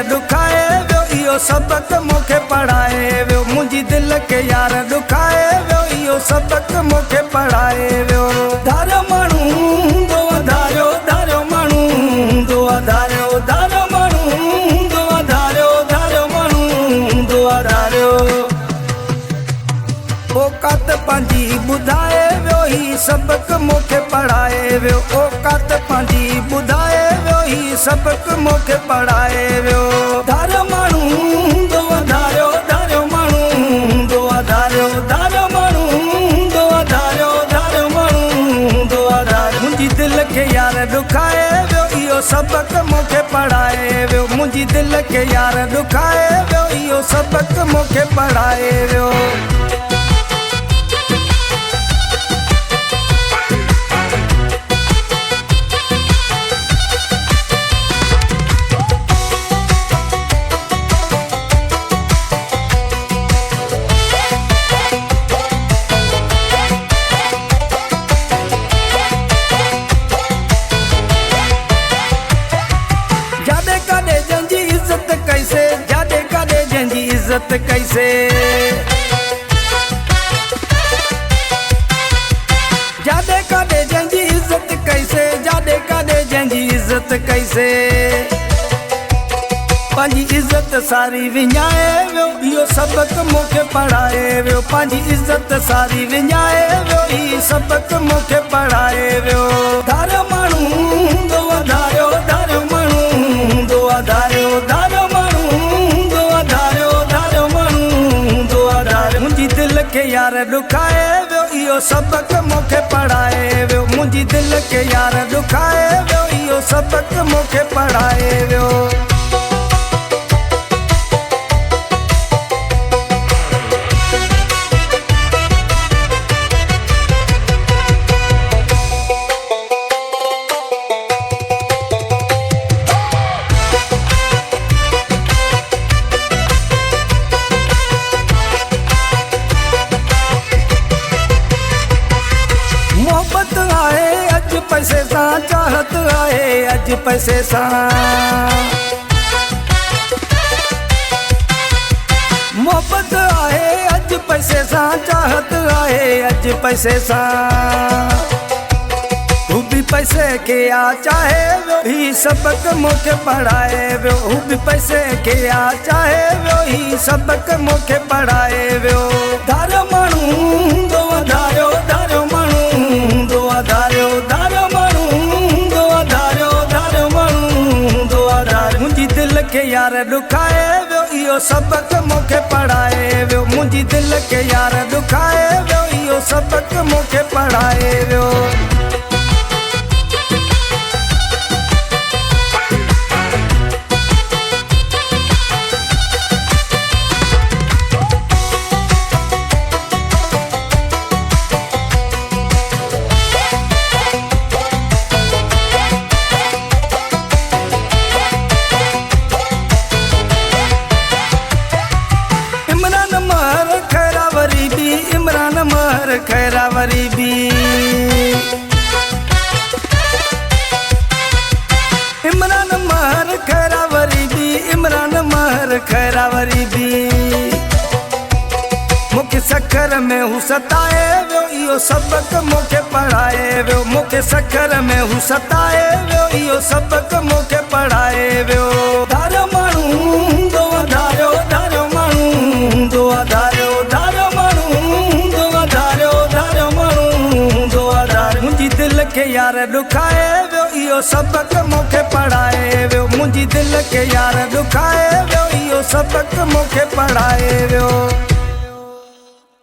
दुखाए वियो इहो सबक मूंखे पढ़ाए वियो मुंहिंजी दिल के यार दुखाए वियो इहो सबक मूंखे पढ़ाए वियो धारियो माण्हू हूंदो धारियो धारियो माण्हू हूंदो धारियो धारियो माण्हू हूंदो धारियो धारियो माण्हू हूंदो धारियो औकात पंहिंजी ॿुधाए वियो ही सबक मूंखे पढ़ाए वियो औकात पंहिंजी ॿुधाए वियो ही सबक मूंखे पढ़ाए वियो धारियो माण्हू हूंदो धारियो धारियो माण्हू हूंदो धारियो धारियो माण्हू हूंदो धारियो धारियो माण्हू हूंदो धारियो मुंहिंजी दिल के यार दुखाए वियो इहो सबक मूंखे पढ़ाए वियो मुंहिंजी दिल के यार दुखाए वियो इहो सबक मूंखे पढ़ाए वियो इज्जत कैसे जादे कादे जंहिंजी इज्जत कैसे जादे कादे जंहिंजी इज्जत कैसे पंहिंजी इज्जत सारी विञाए वियो इहो सबक मूंखे पढ़ाए वियो पंहिंजी इज्जत सारी विञाए वियो ही सबक मूंखे पढ़ाए वियो धारियो माण्हू हूंदो धारियो धारियो माण्हू हूंदो धारियो धारियो माण्हू हूंदो धारियो धारियो माण्हू हूंदो धारियो मुंहिंजी दिल के यार दुखाए वियो इहो सबक मूंखे पढ़ाए वियो मुंहिंजी दिल के यार दुखाए वियो इहो सबक मूंखे पढ़ाए वियो मोहब्बत आहे अज पैसे सां चाहत आहे अज पैसे सां मोहब्बत आहे अज पैसे सां चाहत आहे अज पैसे सां हू भी पैसे के आ चाहे वियो ही सबक मूंखे पढ़ाए वियो हू भी पैसे के आ चाहे वियो ही सबक मूंखे पढ़ाए वियो धारियो माण्हू हूंदो धारियो धारियो माण्हू हूंदो धारियो धारियो माण्हू हूंदो धारियो धारियो माण्हू हूंदो धारियो मुंहिंजी दिल के यार दुखाए वियो इहो सबक मूंखे पढ़ाए वियो मुंहिंजी दिल के यार दुखाए वियो इहो सबक मूंखे पढ़ाए वियो इमरान महर खैरावरी भी इमरान महर खैरावरी भी इमरान महर खैरावरी भी मूंखे सखर में हू सताए वियो इहो सबक मूंखे पढ़ाए वियो मूंखे सखर में हू सताए वियो इहो सबक मूंखे पढ़ाए वियो धारियो माण्हू हूंदो धारियो धारियो माण्हू हूंदो धारियो धारियो माण्हू हूंदो धारियो धारियो माण्हू हूंदो धारियो मुंहिंजी दिल के यार दुखाए वियो इहो सबक मूंखे पढ़ाए वियो मुंहिंजी दिल के यार दुखाए वियो इहो सबक मूंखे पढ़ाए वियो